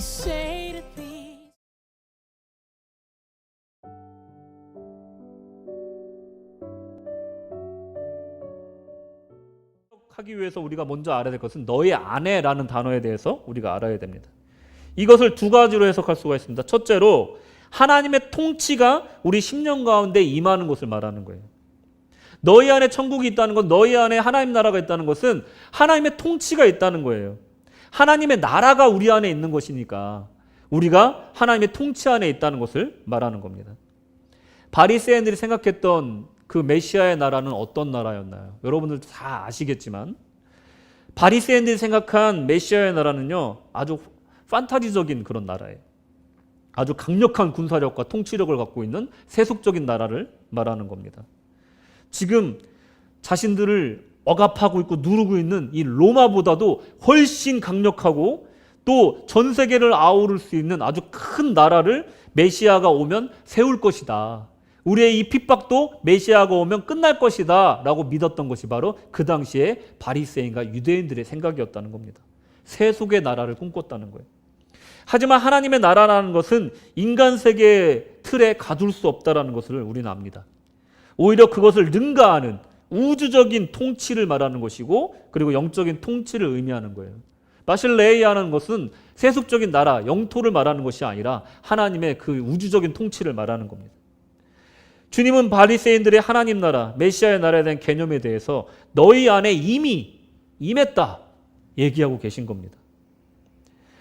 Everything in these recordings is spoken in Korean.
say to these. 하기 위해서 우리가 먼저 알아야 될 것은 너희 안에라는 단어에 대해서 우리가 알아야 됩니다. 이것을 두 가지로 해석할 수가 있습니다. 첫째로 하나님의 통치가 우리 심령 가운데 임하는 것을 말하는 거예요. 너희 안에 천국이 있다는 것, 너희 안에 하나님 나라가 있다는 것은 하나님의 통치가 있다는 거예요. 하나님의 나라가 우리 안에 있는 것이니까 우리가 하나님의 통치 안에 있다는 것을 말하는 겁니다. 바리새인들이 생각했던 그 메시아의 나라는 어떤 나라였나요? 여러분들도 다 아시겠지만 바리새인들이 생각한 메시아의 나라는요, 아주 판타지적인 그런 나라예요. 아주 강력한 군사력과 통치력을 갖고 있는 세속적인 나라를 말하는 겁니다. 지금 자신들을 억압하고 있고 누르고 있는 이 로마보다도 훨씬 강력하고 또 전 세계를 아우를 수 있는 아주 큰 나라를 메시아가 오면 세울 것이다. 우리의 이 핍박도 메시아가 오면 끝날 것이다 라고 믿었던 것이 바로 그 당시에 바리새인과 유대인들의 생각이었다는 겁니다. 세속의 나라를 꿈꿨다는 거예요. 하지만 하나님의 나라라는 것은 인간 세계의 틀에 가둘 수 없다는 것을 우리는 압니다. 오히려 그것을 능가하는 우주적인 통치를 말하는 것이고 그리고 영적인 통치를 의미하는 거예요. 바실레이아는 것은 세속적인 나라, 영토를 말하는 것이 아니라 하나님의 그 우주적인 통치를 말하는 겁니다. 주님은 바리새인들의 하나님 나라, 메시아의 나라에 대한 개념에 대해서 너희 안에 이미 임했다 얘기하고 계신 겁니다.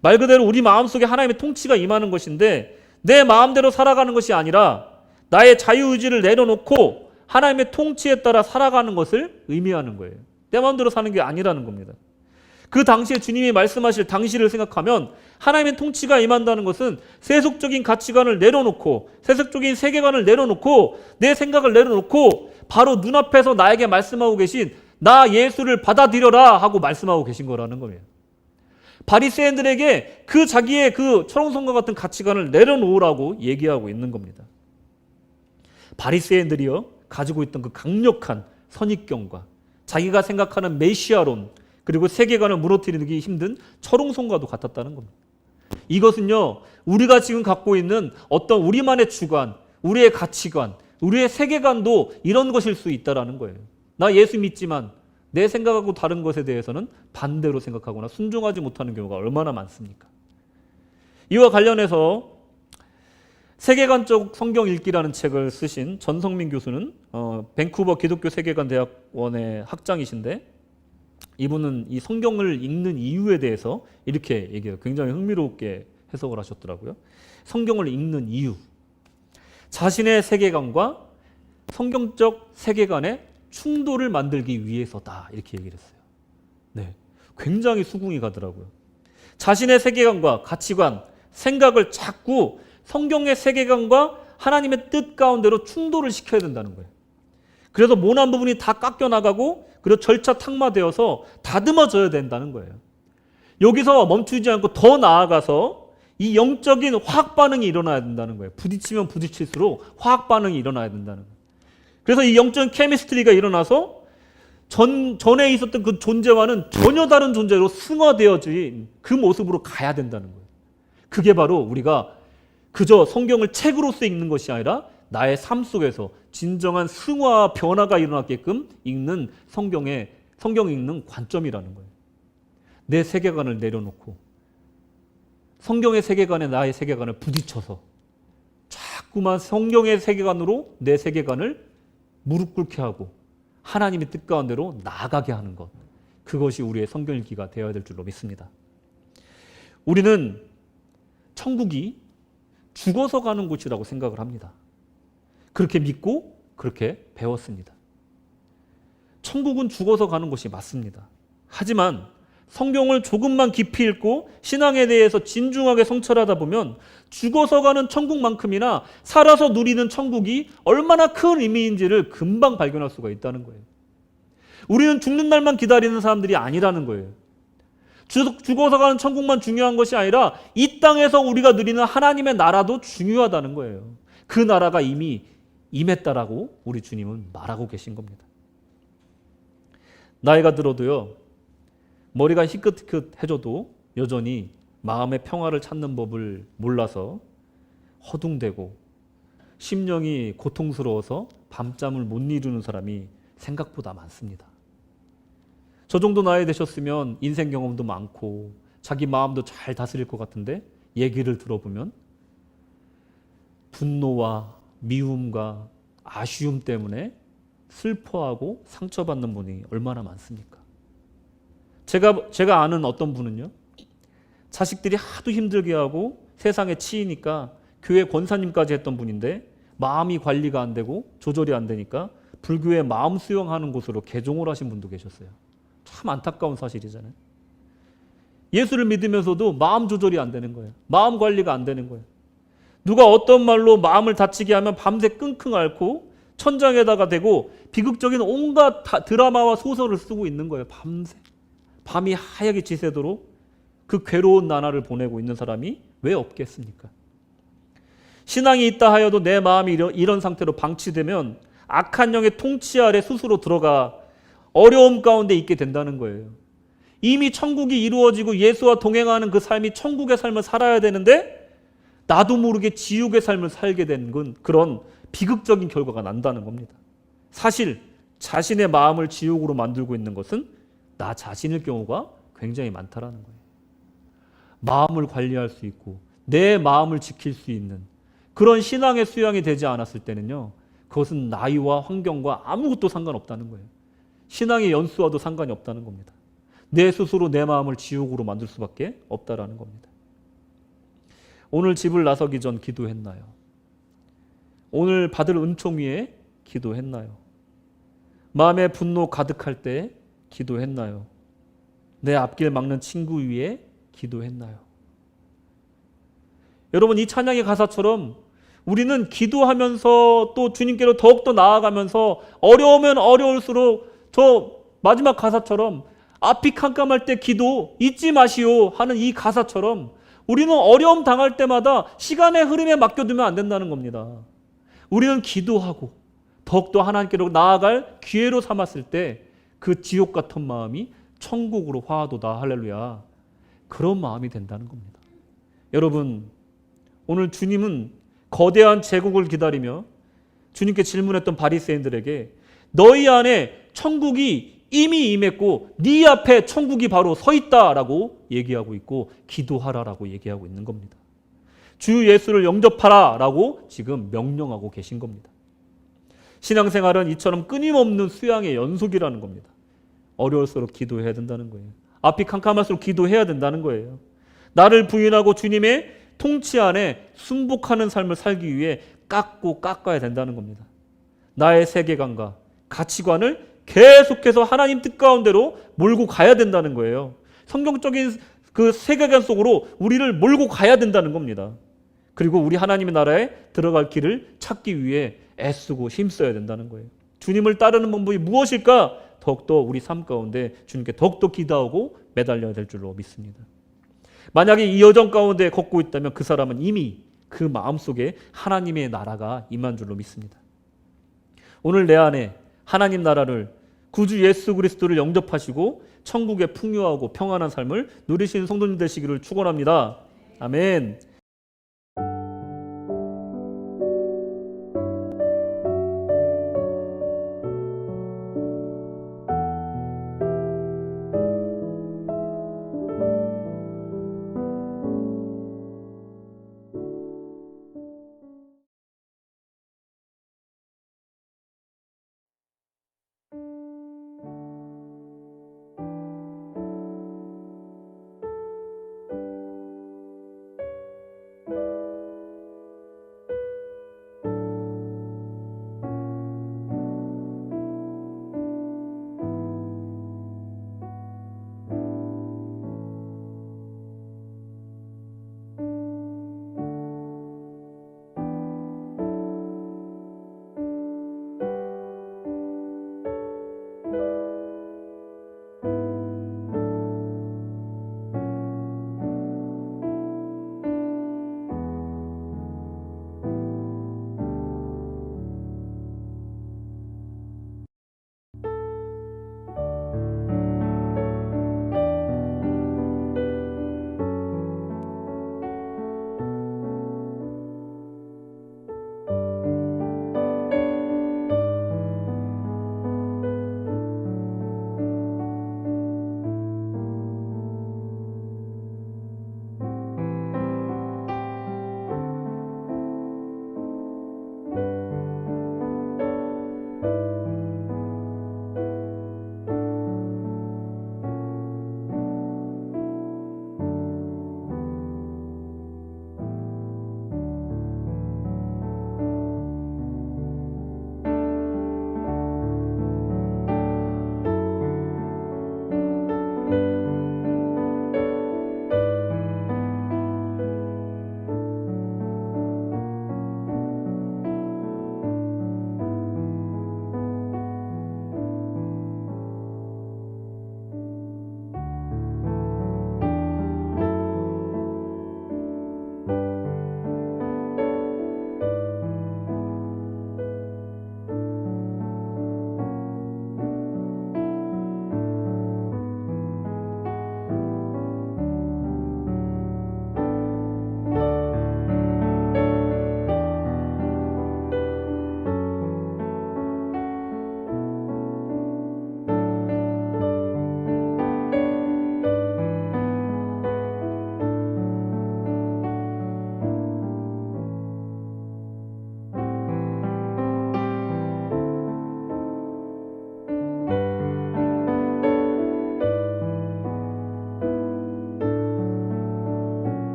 말 그대로 우리 마음속에 하나님의 통치가 임하는 것인데 내 마음대로 살아가는 것이 아니라 나의 자유의지를 내려놓고 하나님의 통치에 따라 살아가는 것을 의미하는 거예요. 내 마음대로 사는 게 아니라는 겁니다. 그 당시에 주님이 말씀하실 당시를 생각하면 하나님의 통치가 임한다는 것은 세속적인 가치관을 내려놓고 세속적인 세계관을 내려놓고 내 생각을 내려놓고 바로 눈앞에서 나에게 말씀하고 계신 나 예수를 받아들여라 하고 말씀하고 계신 거라는 거예요. 바리새인들에게 그 자기의 그 철옹성과 같은 가치관을 내려놓으라고 얘기하고 있는 겁니다. 바리새인들이요 가지고 있던 그 강력한 선입견과 자기가 생각하는 메시아론 그리고 세계관을 무너뜨리기 힘든 철옹성과도 같았다는 겁니다. 이것은요 우리가 지금 갖고 있는 어떤 우리만의 주관, 우리의 가치관, 우리의 세계관도 이런 것일 수 있다는 거예요. 나 예수 믿지만 내 생각하고 다른 것에 대해서는 반대로 생각하거나 순종하지 못하는 경우가 얼마나 많습니까? 이와 관련해서 세계관적 성경 읽기라는 책을 쓰신 전성민 교수는 밴쿠버 기독교 세계관 대학원의 학장이신데 이분은 이 성경을 읽는 이유에 대해서 이렇게 얘기해요. 굉장히 흥미롭게 해석을 하셨더라고요. 성경을 읽는 이유. 자신의 세계관과 성경적 세계관의 충돌을 만들기 위해서다. 이렇게 얘기를 했어요. 네, 굉장히 수긍이 가더라고요. 자신의 세계관과 가치관, 생각을 자꾸 성경의 세계관과 하나님의 뜻 가운데로 충돌을 시켜야 된다는 거예요. 그래서 모난 부분이 다 깎여나가고 그리고 절차 탁마되어서 다듬어져야 된다는 거예요. 여기서 멈추지 않고 더 나아가서 이 영적인 화학 반응이 일어나야 된다는 거예요. 부딪히면 부딪힐수록 화학 반응이 일어나야 된다는 거예요. 그래서 이 영적인 케미스트리가 일어나서 전에 있었던 그 존재와는 전혀 다른 존재로 승화되어진 그 모습으로 가야 된다는 거예요. 그게 바로 우리가 그저 성경을 책으로서 읽는 것이 아니라 나의 삶 속에서 진정한 승화와 변화가 일어나게끔 읽는 성경 읽는 관점이라는 거예요. 내 세계관을 내려놓고 성경의 세계관에 나의 세계관을 부딪혀서 자꾸만 성경의 세계관으로 내 세계관을 무릎 꿇게 하고 하나님의 뜻 가운데로 나아가게 하는 것. 그것이 우리의 성경 읽기가 되어야 될 줄로 믿습니다. 우리는 천국이 죽어서 가는 곳이라고 생각을 합니다. 그렇게 믿고 그렇게 배웠습니다. 천국은 죽어서 가는 곳이 맞습니다. 하지만 성경을 조금만 깊이 읽고 신앙에 대해서 진중하게 성찰하다 보면 죽어서 가는 천국만큼이나 살아서 누리는 천국이 얼마나 큰 의미인지를 금방 발견할 수가 있다는 거예요. 우리는 죽는 날만 기다리는 사람들이 아니라는 거예요. 죽어서 가는 천국만 중요한 것이 아니라 이 땅에서 우리가 누리는 하나님의 나라도 중요하다는 거예요. 그 나라가 이미 임했다라고 우리 주님은 말하고 계신 겁니다. 나이가 들어도요, 머리가 희끗희끗해져도 여전히 마음의 평화를 찾는 법을 몰라서 허둥대고 심령이 고통스러워서 밤잠을 못 이루는 사람이 생각보다 많습니다. 저 정도 나이 되셨으면 인생 경험도 많고 자기 마음도 잘 다스릴 것 같은데 얘기를 들어보면 분노와 미움과 아쉬움 때문에 슬퍼하고 상처받는 분이 얼마나 많습니까? 제가 아는 어떤 분은요, 자식들이 하도 힘들게 하고 세상에 치이니까 교회 권사님까지 했던 분인데 마음이 관리가 안 되고 조절이 안 되니까 불교의 마음 수용하는 곳으로 개종을 하신 분도 계셨어요. 참 안타까운 사실이잖아요. 예수를 믿으면서도 마음 조절이 안 되는 거예요. 마음 관리가 안 되는 거예요. 누가 어떤 말로 마음을 다치게 하면 밤새 끙끙 앓고 천장에다가 대고 비극적인 온갖 드라마와 소설을 쓰고 있는 거예요. 밤새. 밤이 하얗게 지새도록 그 괴로운 나날을 보내고 있는 사람이 왜 없겠습니까? 신앙이 있다 하여도 내 마음이 이런 상태로 방치되면 악한 영의 통치 아래 스스로 들어가 어려움 가운데 있게 된다는 거예요. 이미 천국이 이루어지고 예수와 동행하는 그 삶이 천국의 삶을 살아야 되는데 나도 모르게 지옥의 삶을 살게 된 건 그런 비극적인 결과가 난다는 겁니다. 사실 자신의 마음을 지옥으로 만들고 있는 것은 나 자신일 경우가 굉장히 많다라는 거예요. 마음을 관리할 수 있고 내 마음을 지킬 수 있는 그런 신앙의 수양이 되지 않았을 때는요, 그것은 나이와 환경과 아무것도 상관없다는 거예요. 신앙의 연수와도 상관이 없다는 겁니다. 내 스스로 내 마음을 지옥으로 만들 수밖에 없다라는 겁니다. 오늘 집을 나서기 전 기도했나요? 오늘 받을 은총 위에 기도했나요? 마음에 분노 가득할 때 기도했나요? 내 앞길 막는 친구 위에 기도했나요? 여러분, 이 찬양의 가사처럼 우리는 기도하면서 또 주님께로 더욱더 나아가면서 어려우면 어려울수록 저 마지막 가사처럼 앞이 캄캄할 때 기도 잊지 마시오 하는 이 가사처럼 우리는 어려움 당할 때마다 시간의 흐름에 맡겨두면 안 된다는 겁니다. 우리는 기도하고 더욱더 하나님께로 나아갈 기회로 삼았을 때 그 지옥 같은 마음이 천국으로 화하도다. 할렐루야. 그런 마음이 된다는 겁니다. 여러분, 오늘 주님은 거대한 제국을 기다리며 주님께 질문했던 바리새인들에게 너희 안에 천국이 이미 임했고 네 앞에 천국이 바로 서 있다라고 얘기하고 있고 기도하라라고 얘기하고 있는 겁니다. 주 예수를 영접하라라고 지금 명령하고 계신 겁니다. 신앙생활은 이처럼 끊임없는 수양의 연속이라는 겁니다. 어려울수록 기도해야 된다는 거예요. 앞이 캄캄할수록 기도해야 된다는 거예요. 나를 부인하고 주님의 통치 안에 순복하는 삶을 살기 위해 깎아야 된다는 겁니다. 나의 세계관과 가치관을 계속해서 하나님 뜻 가운데로 몰고 가야 된다는 거예요. 성경적인 그 세계관 속으로 우리를 몰고 가야 된다는 겁니다. 그리고 우리 하나님의 나라에 들어갈 길을 찾기 위해 애쓰고 힘써야 된다는 거예요. 주님을 따르는 방법이 무엇일까? 더욱더 우리 삶 가운데 주님께 더욱더 기도하고 매달려야 될 줄로 믿습니다. 만약에 이 여정 가운데 걷고 있다면 그 사람은 이미 그 마음속에 하나님의 나라가 임한 줄로 믿습니다. 오늘 내 안에 하나님 나라를 구주 예수 그리스도를 영접하시고 천국의 풍요하고 평안한 삶을 누리시는 성도님 되시기를 축원합니다. 아멘.